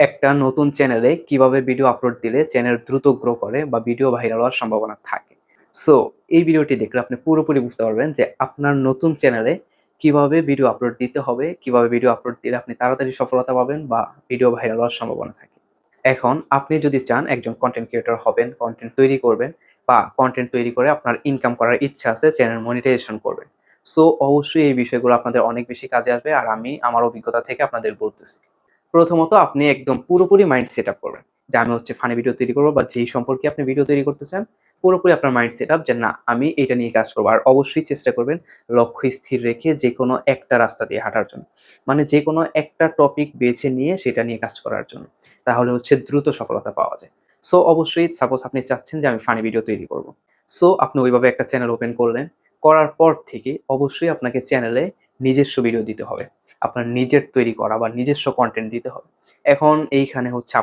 একটা নতুন চ্যানেলে কিভাবে ভিডিও আপলোড দিলে চ্যানেল দ্রুত গ্রো করে বা ভিডিও ভাইরাল হওয়ার সম্ভাবনা থাকে। সো এই ভিডিওটি দেখলে আপনি পুরোপুরি বুঝতে পারবেন যে আপনার নতুন চ্যানেলে কিভাবে ভিডিও আপলোড দিতে হবে, কিভাবে ভিডিও আপলোড দিলে আপনি তাড়াতাড়ি সফলতা পাবেন বা ভিডিও ভাইরাল হওয়ার সম্ভাবনা থাকে। এখন আপনি যদি চান একজন কনটেন্ট ক্রিয়েটর হবেন, কনটেন্ট তৈরি করবেন বা কনটেন্ট তৈরি করে আপনার ইনকাম করার ইচ্ছা আছে, চ্যানেল মনিটাইজেশন করবেন। সো অবশ্যই এই বিষয়গুলো আপনাদের অনেক বেশি কাজে আসবে আর আমি আমার অভিজ্ঞতা থেকে আপনাদের বলতেছি। প্রথমত আপনি একদম পুরোপুরি মাইন্ড সেটআপ করবেন। যে আমি হচ্ছে ফানি ভিডিও তৈরি করব বা যেই সম্পর্কে আপনি ভিডিও তৈরি করতে চান, পুরোপুরি আপনার মাইন্ড সেটআপ যে না আমি এইটা নিয়ে কাজ করব। আর অবশ্যই চেষ্টা করবেন লক্ষ্য স্থির রেখে যেকোনো একটা রাস্তা দিয়ে হাঁটার জন্য। মানে যেকোনো একটা টপিক বেছে নিয়ে সেটা নিয়ে কাজ করার জন্য। তাহলে হচ্ছে দ্রুত সফলতা পাওয়া যায়। সো অবশ্যই সাপোজ আপনি চাচ্ছেন যে আমি ফানি ভিডিও তৈরি করব। সো আপনি ওইভাবে একটা চ্যানেল ওপেন করলেন। করার পর থেকে অবশ্যই আপনাকে চ্যানেলে নিজস্ব ভিডিও দিতে হবে। আপনার নিজের তৈরি করা বা নিজস্ব কনটেন্ট দিতে হবে। এখন এইখানে হচ্ছে